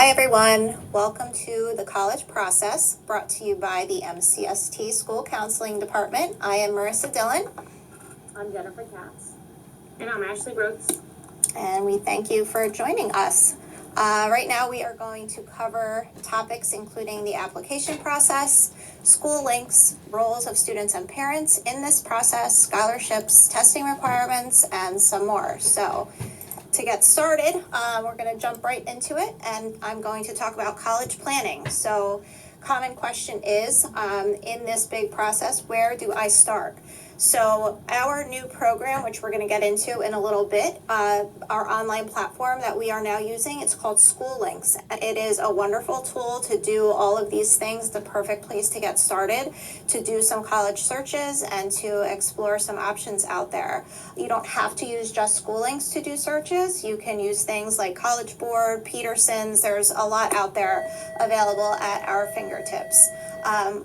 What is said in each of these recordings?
Hi everyone, welcome to the college process brought to you by the MCST School Counseling Department. I am Marissa Dillon. I'm Jennifer Katz. And I'm Ashley Brooks. And we thank you for joining us. Right now we are going to cover topics including the application process, school links, roles of students and parents in this process, scholarships, testing requirements, and some more. So to get started, we're going to jump right into it, and I'm going to talk about college planning. So common question is, in this big process, where do I start? So our new program, which we're going to get into in a little bit, our online platform that we are now using, it's called School Links. It is a wonderful tool to do all of these things, the perfect place to get started, to do some college searches and to explore some options out there. You don't have to use just School Links to do searches. You can use things like College Board, Peterson's. There's a lot out there available at our fingertips.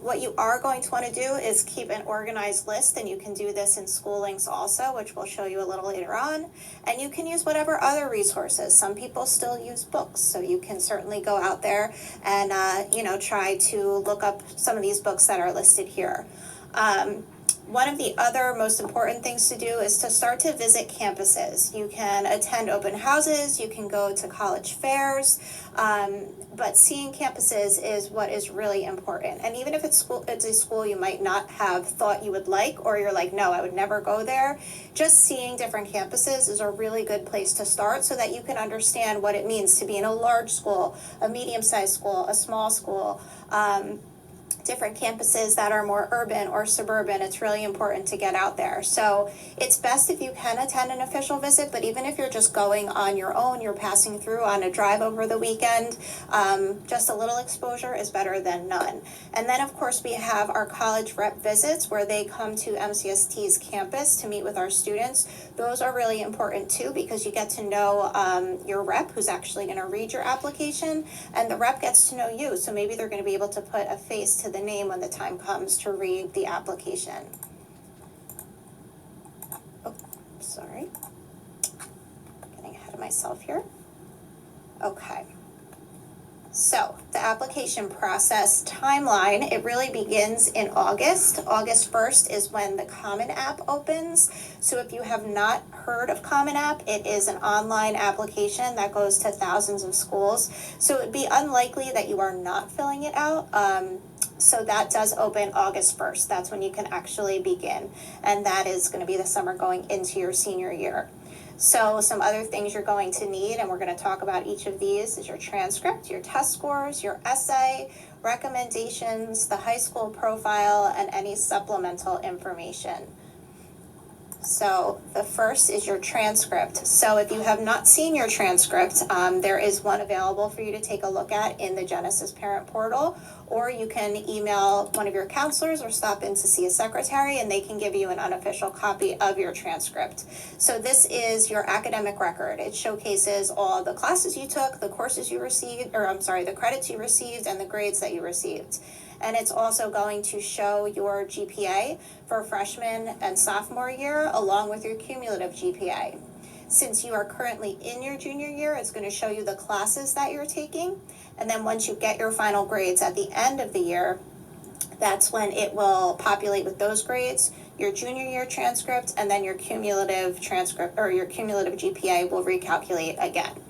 What you are going to want to do is keep an organized list, and you can do this in School Links also, which we'll show you a little later on. And you can use whatever other resources. Some people still use books, so you can certainly go out there and try to look up some of these books that are listed here. One of the other most important things to do is to start to visit campuses. You can attend open houses, you can go to college fairs, but seeing campuses is what is really important. And even if it's a school you might not have thought you would like, or you're like, no, I would never go there, just seeing different campuses is a really good place to start so that you can understand what it means to be in a large school, a medium-sized school, a small school, different campuses that are more urban or suburban. It's really important to get out there. So it's best if you can attend an official visit, but even if you're just going on your own, you're passing through on a drive over the weekend, just a little exposure is better than none. And then of course we have our college rep visits where they come to MCST's campus to meet with our students. Those are really important too, because you get to know your rep who's actually going to read your application, and the rep gets to know you. So maybe they're going to be able to put a face to the name when the time comes to read the application. Oh, sorry. Getting ahead of myself here. Okay. So the application process timeline, it really begins in August. August 1st is when the Common App opens. So if you have not heard of Common App, it is an online application that goes to thousands of schools. So it would be unlikely that you are not filling it out. So that does open August 1st. That's when you can actually begin. And that is going to be the summer going into your senior year. So some other things you're going to need, and we're going to talk about each of these, is your transcript, your test scores, your essay, recommendations, the high school profile, and any supplemental information. So the first is your transcript. So if you have not seen your transcript, there is one available for you to take a look at in the Genesis Parent Portal, or you can email one of your counselors or stop in to see a secretary, and they can give you an unofficial copy of your transcript. So this is your academic record. It showcases all the classes you took, the courses you received, the credits you received, and the grades that you received. And it's also going to show your GPA for freshman and sophomore year, along with your cumulative GPA. Since you are currently in your junior year, it's going to show you the classes that you're taking. And then once you get your final grades at the end of the year, that's when it will populate with those grades, your junior year transcript, and then your cumulative transcript or your cumulative GPA will recalculate again.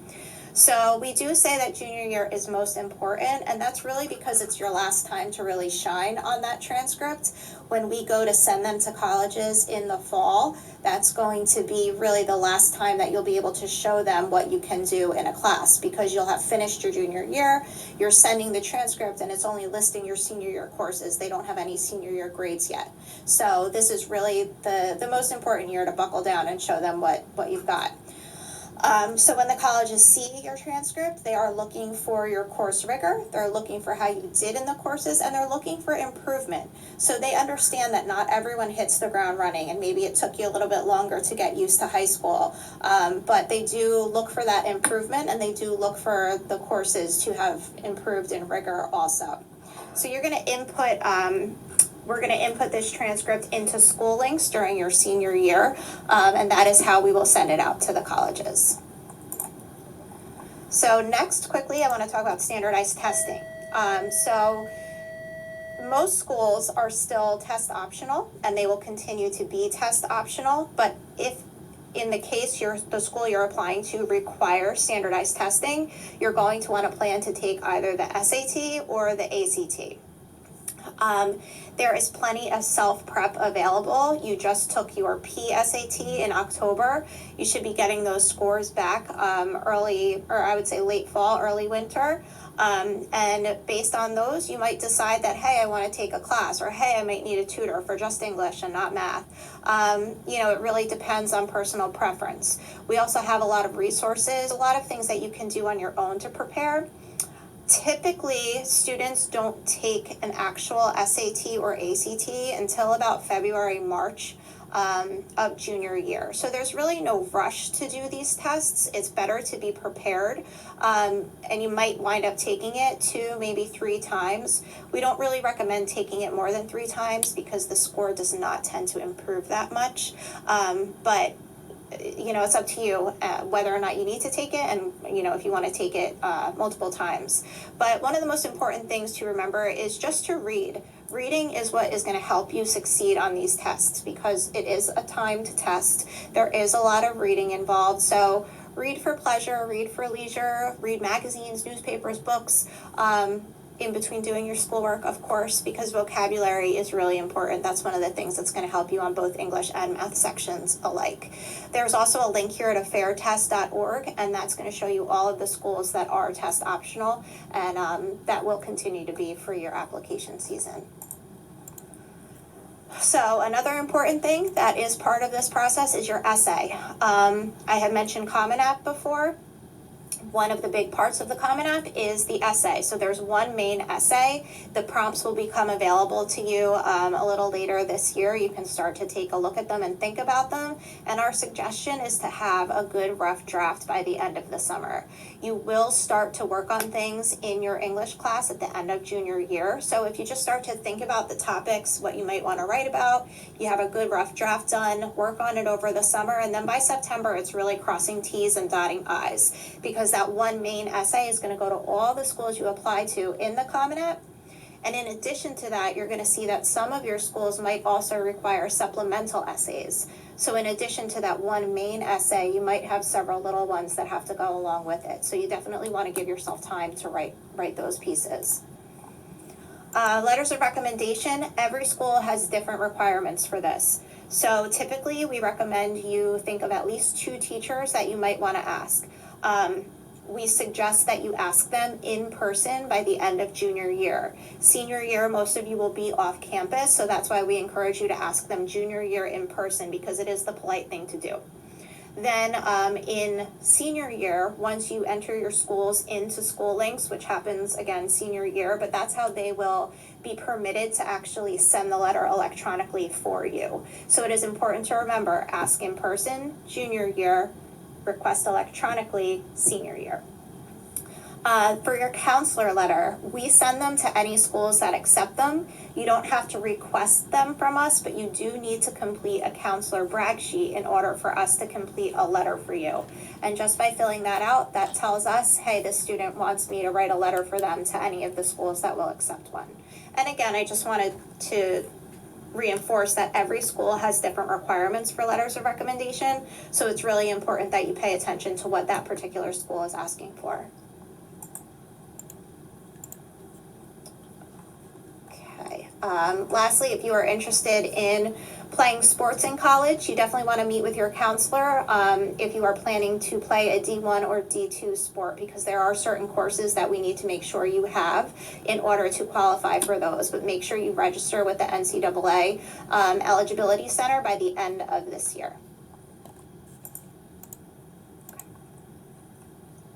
So we do say that junior year is most important, and that's really because it's your last time to really shine on that transcript. When we go to send them to colleges in the fall, that's going to be really the last time that you'll be able to show them what you can do in a class, because you'll have finished your junior year, you're sending the transcript, and it's only listing your senior year courses. They don't have any senior year grades yet. So this is really the most important year to buckle down and show them what you've got. So when the colleges see your transcript, they are looking for your course rigor, they're looking for how you did in the courses, and they're looking for improvement. So they understand that not everyone hits the ground running, and maybe it took you a little bit longer to get used to high school, but they do look for that improvement, and they do look for the courses to have improved in rigor also. So you're going to input we're going to input this transcript into School Links during your senior year, and that is how we will send it out to the colleges. So next, quickly, I want to talk about standardized testing. So most schools are still test optional, and they will continue to be test optional, but if in the case the school you're applying to requires standardized testing, you're going to want to plan to take either the SAT or the ACT. There is plenty of self-prep available. You just took your PSAT in October. You should be getting those scores back early, or I would say late fall, early winter. And based on those, you might decide that, hey, I want to take a class, or hey, I might need a tutor for just English and not math. It really depends on personal preference. We also have a lot of resources, a lot of things that you can do on your own to prepare. Typically, students don't take an actual SAT or ACT until about February, March of junior year. So there's really no rush to do these tests. It's better to be prepared, and you might wind up taking it 2, maybe 3 times. We don't really recommend taking it more than 3 times because the score does not tend to improve that much, but it's up to you whether or not you need to take it, and if you want to take it multiple times. But one of the most important things to remember is just to read. Reading is what is going to help you succeed on these tests because it is a timed test. There is a lot of reading involved, so read for pleasure, read for leisure, read magazines, newspapers, books, in between doing your schoolwork, of course, because vocabulary is really important. That's one of the things that's going to help you on both English and math sections alike. There's also a link here at fairtest.org, and that's going to show you all of the schools that are test optional, and that will continue to be for your application season. So another important thing that is part of this process is your essay. I had mentioned Common App before. One of the big parts of the Common App is the essay. So there's one main essay. The prompts will become available to you a little later this year. You can start to take a look at them and think about them. And our suggestion is to have a good rough draft by the end of the summer. You will start to work on things in your English class at the end of junior year. So if you just start to think about the topics, what you might want to write about, you have a good rough draft done, work on it over the summer, and then by September it's really crossing T's and dotting I's, because that one main essay is going to go to all the schools you apply to in the Common App. And in addition to that, you're going to see that some of your schools might also require supplemental essays. So in addition to that one main essay, you might have several little ones that have to go along with it. So you definitely want to give yourself time to write those pieces. Letters of recommendation, every school has different requirements for this. So typically we recommend you think of at least 2 teachers that you might want to ask. We suggest that you ask them in person by the end of junior year. Senior year, most of you will be off campus, so that's why we encourage you to ask them junior year in person, because it is the polite thing to do. Then in senior year, once you enter your schools into school links, which happens again senior year, but that's how they will be permitted to actually send the letter electronically for you. So it is important to remember, ask in person junior year, request electronically senior year. For your counselor letter, we send them to any schools that accept them. You don't have to request them from us, but you do need to complete a counselor brag sheet in order for us to complete a letter for you. And just by filling that out, that tells us, hey, this student wants me to write a letter for them to any of the schools that will accept one. And again, I just wanted to reinforce that every school has different requirements for letters of recommendation, so it's really important that you pay attention to what that particular school is asking for. Okay. Lastly, if you are interested in playing sports in college, you definitely want to meet with your counselor if you are planning to play a D1 or D2 sport, because there are certain courses that we need to make sure you have in order to qualify for those. But make sure you register with the NCAA Eligibility Center by the end of this year.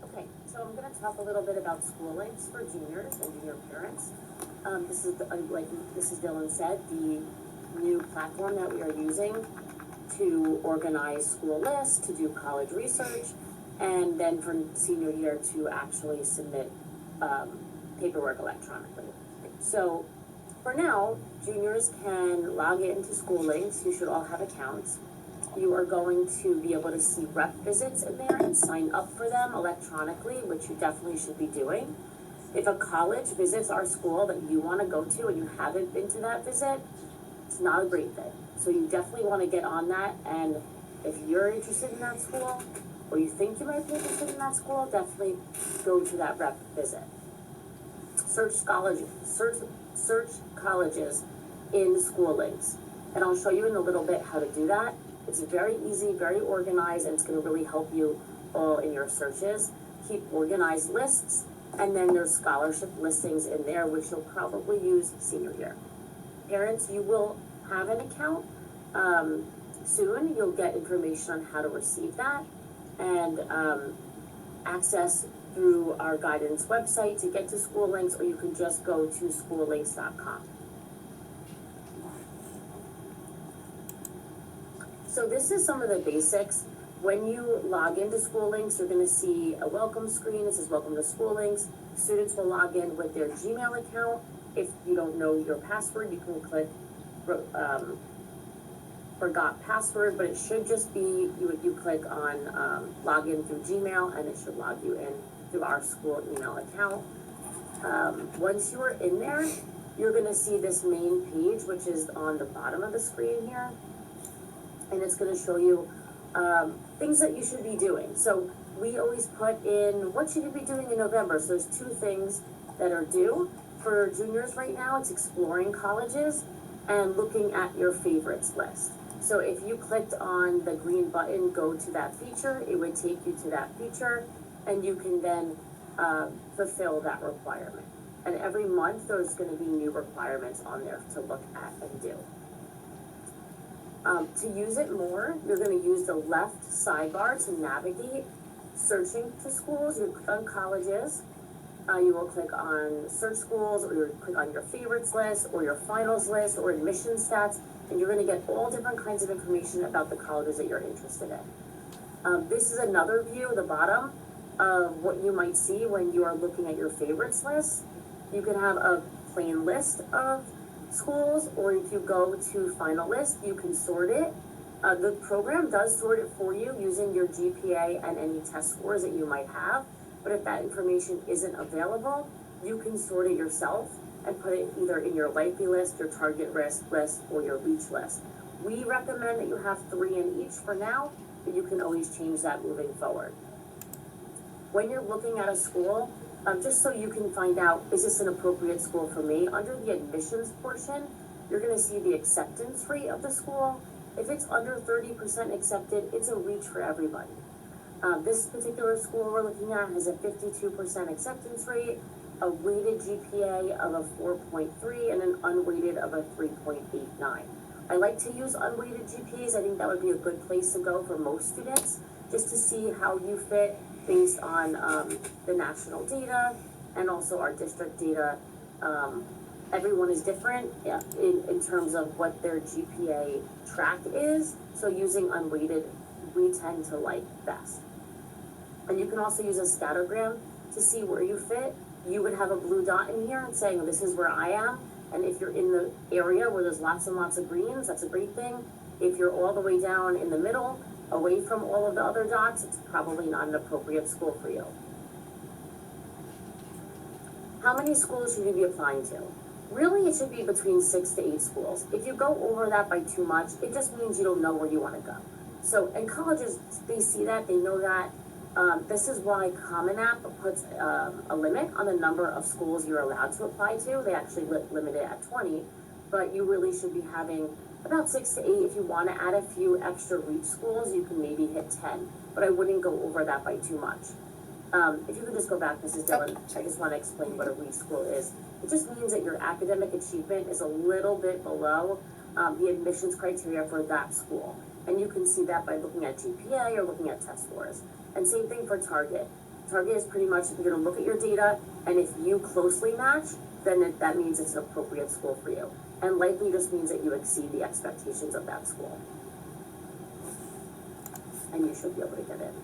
Okay, so I'm going to talk a little bit about school links for juniors and junior parents. This is, like Mrs. Dillon said, the new platform that we are using to organize school lists, to do college research, and then for senior year to actually submit paperwork electronically. So for now, juniors can log into school links. You should all have accounts. you are going to be able to see rep visits in there and sign up for them electronically, which you definitely should be doing. If a college visits our school that you wanna go to and you haven't been to that visit, it's not a great fit. So you definitely wanna get on that, and if you're interested in that school, or you think you might be interested in that school, definitely go to that rep visit. Search colleges in school links. And I'll show you in a little bit how to do that. It's very easy, very organized, and it's gonna really help you all in your searches. Keep organized lists, and then there's scholarship listings in there, which you'll probably use senior year. Parents, you will have an account soon. You'll get information on how to receive that, and access through our guidance website to get to school links, or you can just go to schoollinks.com. So this is some of the basics. When you log into School Links, you're gonna see a welcome screen. It says welcome to School Links. Students will log in with their Gmail account. If you don't know your password, you can click forgot password, but it should just be, you click on login through Gmail, and it should log you in through our school email account. Once you are in there, you're gonna see this main page, which is on the bottom of the screen here. And it's gonna show you things that you should be doing. So we always put in, what should you be doing in November? So there's 2 things that are due for juniors right now. It's exploring colleges and looking at your favorites list. So if you clicked on the green button, go to that feature, it would take you to that feature, and you can then fulfill that requirement. And every month, there's gonna be new requirements on there to look at and do. To use it more, you're gonna use the left sidebar to navigate searching to schools. You click on colleges, you will click on search schools, or you click on your favorites list, or your finals list, or admission stats, and you're gonna get all different kinds of information about the colleges that you're interested in. This is another view, the bottom, of what you might see when you are looking at your favorites list. You can have a plain list of schools, or if you go to final list, you can sort it. The program does sort it for you using your GPA and any test scores that you might have, but if that information isn't available, you can sort it yourself and put it either in your likely list, your target risk list, or your reach list. We recommend that you have 3 in each for now, but you can always change that moving forward. When you're looking at a school, just so you can find out, is this an appropriate school for me? Under the admissions portion, you're gonna see the acceptance rate of the school. If it's under 30% accepted, it's a reach for everybody. This particular school we're looking at has a 52% acceptance rate, a weighted GPA of a 4.3, and an unweighted of a 3.89. I like to use unweighted GPAs. I think that would be a good place to go for most students, just to see how you fit based on the national data and also our district data. Everyone is different in terms of what their GPA track is, so using unweighted we tend to like best. And you can also use a scattergram to see where you fit. You would have a blue dot in here and saying, this is where I am, and if you're in the area where there's lots and lots of greens, that's a great thing. If you're all the way down in the middle, away from all of the other dots, it's probably not an appropriate school for you. How many schools should you be applying to? Really, it should be between 6 to 8 schools. If you go over that by too much, it just means you don't know where you want to go. So, and colleges, they see that, they know that. This is why Common App puts a limit on the number of schools you're allowed to apply to. They actually limit it at 20, but you really should be having about 6 to 8. If you want to add a few extra reach schools, you can maybe hit 10, but I wouldn't go over that by too much. If you could just go back, Mrs. Dillon, I just want to explain what a reach school is. It just means that your academic achievement is a little bit below the admissions criteria for that school. And you can see that by looking at GPA or looking at test scores. And same thing for target. Target is pretty much, you're gonna look at your data, and if you closely match, then that means it's an appropriate school for you. And likely just means that you exceed the expectations of that school. And you should be able to get in.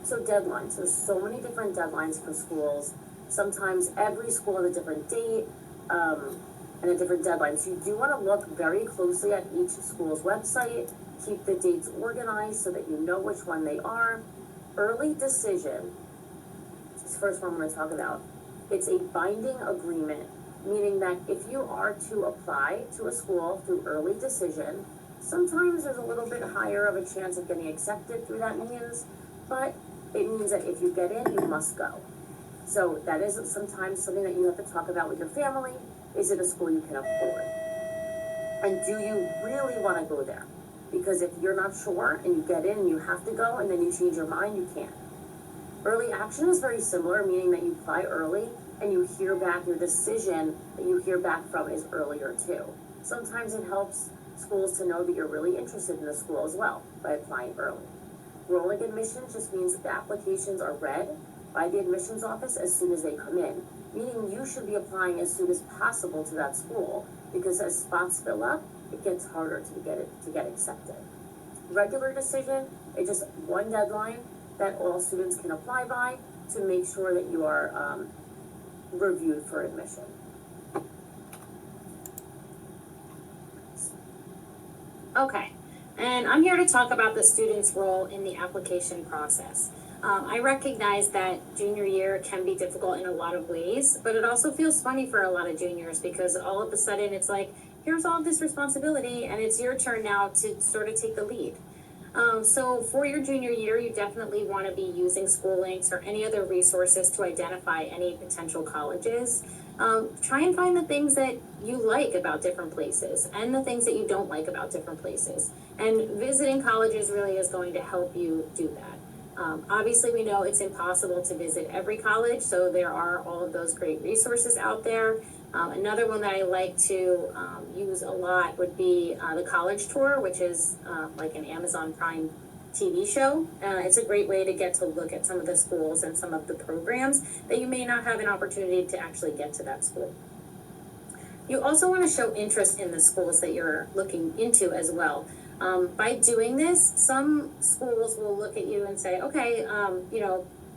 So deadlines, there's so many different deadlines for schools. Sometimes every school has a different date, and a different deadline. So you do wanna look very closely at each school's website Keep the dates organized so that you know which one they are. Early decision is the first one I'm going to talk about. It's a binding agreement, meaning that if you are to apply to a school through early decision, sometimes there's a little bit higher of a chance of getting accepted through that means, but it means that if you get in, you must go. So that is sometimes something that you have to talk about with your family. Is it a school you can afford? And do you really want to go there? Because if you're not sure and you get in and you have to go and then you change your mind, you can't. Early action is very similar, meaning that you apply early and you hear back. Your decision that you hear back from is earlier too. Sometimes it helps schools to know that you're really interested in the school as well by applying early. Rolling admissions just means that the applications are read by the admissions office as soon as they come in, meaning you should be applying as soon as possible to that school, because as spots fill up, it gets harder to get accepted. Regular decision is just one deadline that all students can apply by to make sure that you are reviewed for admission. Okay, and I'm here to talk about the student's role in the application process. I recognize that junior year can be difficult in a lot of ways, but it also feels funny for a lot of juniors because all of a sudden it's like, here's all this responsibility and it's your turn now to sort of take the lead. So for your junior year, you definitely want to be using school links or any other resources to identify any potential colleges. Try and find the things that you like about different places and the things that you don't like about different places. And visiting colleges really is going to help you do that. Obviously, we know it's impossible to visit every college, so there are all of those great resources out there. Another one that I like to use a lot would be the College Tour, which is like an Amazon Prime TV show. It's a great way to get to look at some of the schools and some of the programs that you may not have an opportunity to actually get to that school. You also want to show interest in the schools that you're looking into as well. By doing this, some schools will look at you and say, okay,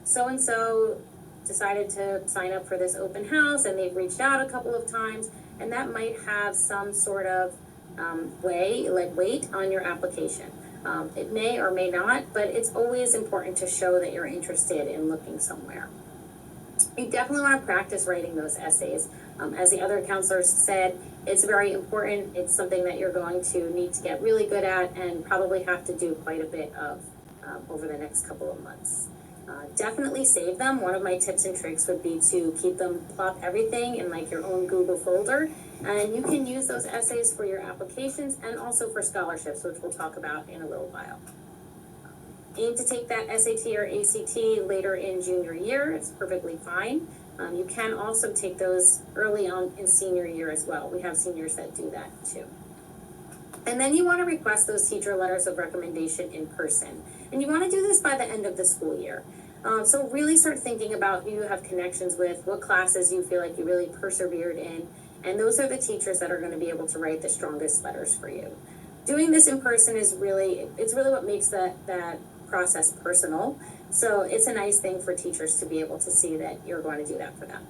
so-and-so decided to sign up for this open house and they've reached out a couple of times, and that might have some sort of weight on your application. It may or may not, but it's always important to show that you're interested in looking somewhere. You definitely want to practice writing those essays. As the other counselors said, it's very important. It's something that you're going to need to get really good at and probably have to do quite a bit of over the next couple of months. Definitely save them. One of my tips and tricks would be to plop everything in like your own Google folder, and you can use those essays for your applications and also for scholarships, which we'll talk about in a little while. Aim to take that SAT or ACT later in junior year. It's perfectly fine. You can also take those early on in senior year as well. We have seniors that do that too. And then you want to request those teacher letters of recommendation in person. And you want to do this by the end of the school year. So really start thinking about who you have connections with, what classes you feel like you really persevered in, and those are the teachers that are going to be able to write the strongest letters for you. Doing this in person is really what makes that process personal. So it's a nice thing for teachers to be able to see that you're going to do that for them.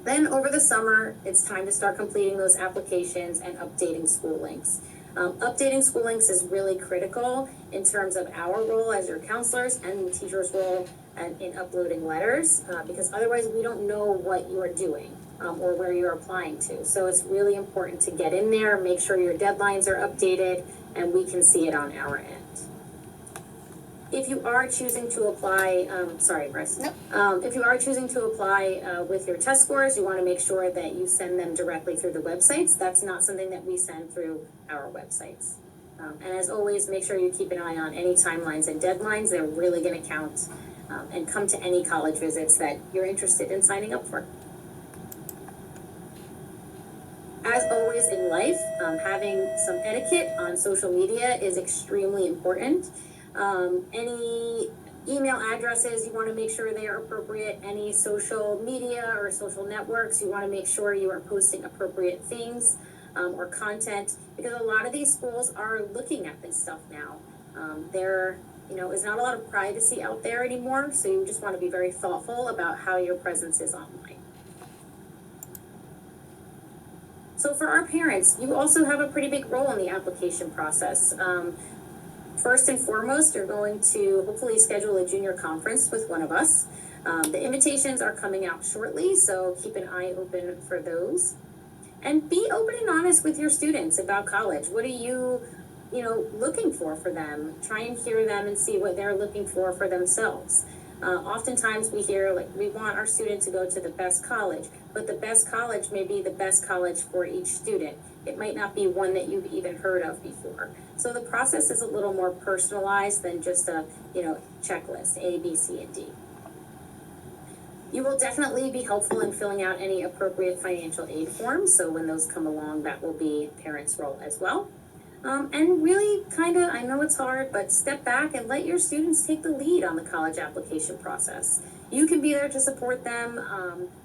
Then over the summer, it's time to start completing those applications and updating school links. Updating school links is really critical in terms of our role as your counselors and the teacher's role in uploading letters, because otherwise we don't know what you are doing or where you're applying to. So it's really important to get in there, make sure your deadlines are updated, and we can see it on our end. If you are choosing to apply, sorry, Bryce. No. If you are choosing to apply with your test scores, you want to make sure that you send them directly through the websites. That's not something that we send through our websites. And as always, make sure you keep an eye on any timelines and deadlines. They're really going to count, and come to any college visits that you're interested in signing up for. As always in life, having some etiquette on social media is extremely important. Any email addresses, you want to make sure they are appropriate. Any social media or social networks, you want to make sure you are posting appropriate things or content, because a lot of these schools are looking at this stuff now. There is not a lot of privacy out there anymore, so you just want to be very thoughtful about how your presence is online. So for our parents, you also have a pretty big role in the application process. First and foremost, you're going to hopefully schedule a junior conference with one of us. The invitations are coming out shortly, so keep an eye open for those. And be open and honest with your students about college. What are you looking for them? Try and hear them and see what they're looking for themselves. Oftentimes we hear, like, we want our student to go to the best college, but the best college may be the best college for each student. It might not be one that you've even heard of before. So the process is a little more personalized than just a, checklist, A, B, C, and D. You will definitely be helpful in filling out any appropriate financial aid forms, so when those come along, that will be parents' role as well. And really I know it's hard, but step back and let your students take the lead on the college application process. You can be there to support them.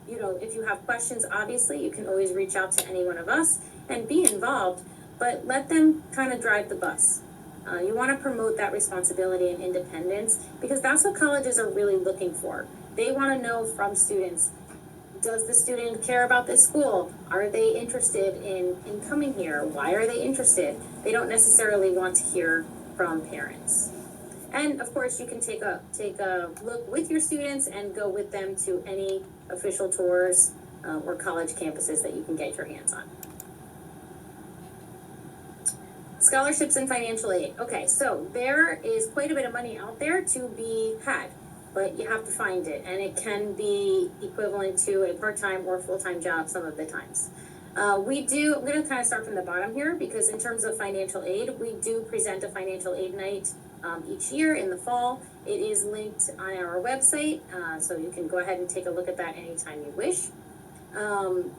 If you have questions, obviously, you can always reach out to any one of us and be involved, but let them kind of drive the bus. You want to promote that responsibility and independence, because that's what colleges are really looking for. They want to know from students, does the student care about this school? Are they interested in coming here? Why are they interested? They don't necessarily want to hear from parents. And of course, you can take a look with your students and go with them to any official tours or college campuses that you can get your hands on. Scholarships and financial aid. Okay, so there is quite a bit of money out there to be had, but you have to find it, and it can be equivalent to a part-time or full-time job some of the times. I'm going to kind of start from the bottom here, because in terms of financial aid, we do present a financial aid night each year in the fall. It is linked on our website, so you can go ahead and take a look at that anytime you wish. And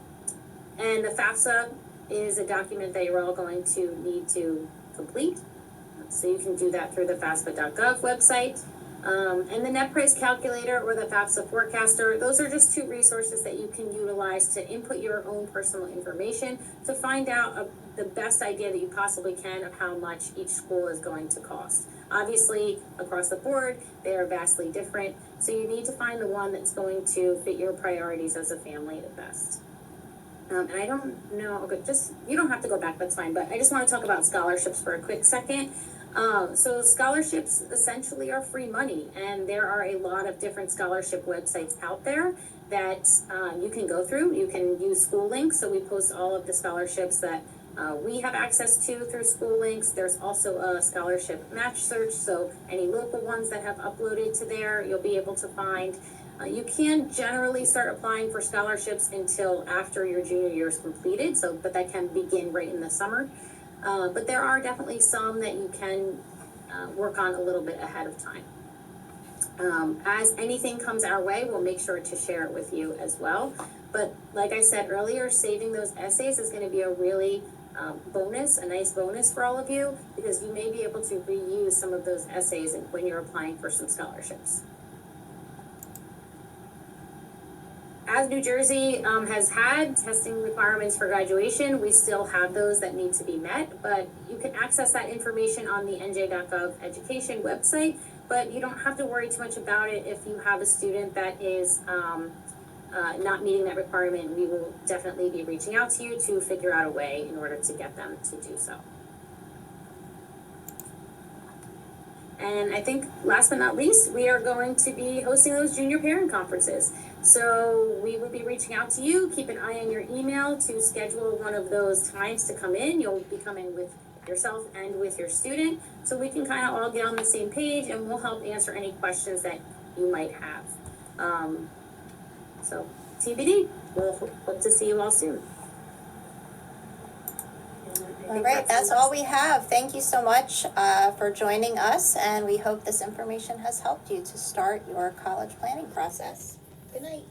the FAFSA is a document that you're all going to need to complete. So you can do that through the FAFSA.gov website. And the net price calculator or the FAFSA forecaster, those are just two resources that you can utilize to input your own personal information to find out the best idea that you possibly can of how much each school is going to cost. Obviously, across the board, they are vastly different, so you need to find the one that's going to fit your priorities as a family the best. And I don't know, okay, you don't have to go back, that's fine, but I just want to talk about scholarships for a quick second. So scholarships essentially are free money, and there are a lot of different scholarship websites out there that you can go through. You can use School Links, so we post all of the scholarships that we have access to through School Links. There's also a scholarship match search, so any local ones that have uploaded to there, you'll be able to find. You can't generally start applying for scholarships until after your junior year is completed, but that can begin right in the summer. But there are definitely some that you can work on a little bit ahead of time. As anything comes our way, we'll make sure to share it with you as well. But like I said earlier, saving those essays is going to be a really a nice bonus for all of you, because you may be able to reuse some of those essays when you're applying for some scholarships. As New Jersey has had testing requirements for graduation, we still have those that need to be met, but you can access that information on the nj.gov education website, but you don't have to worry too much about it if you have a student that is not meeting that requirement. We will definitely be reaching out to you to figure out a way in order to get them to do so. And I think last but not least, we are going to be hosting those junior parent conferences. So we will be reaching out to you. Keep an eye on your email to schedule one of those times to come in. You'll be coming with yourself and with your student, so we can kind of all get on the same page, and we'll help answer any questions that you might have. So TBD, we'll hope to see you all soon. All right, that's all we have. Thank you so much for joining us, and we hope this information has helped you to start your college planning process. Good night.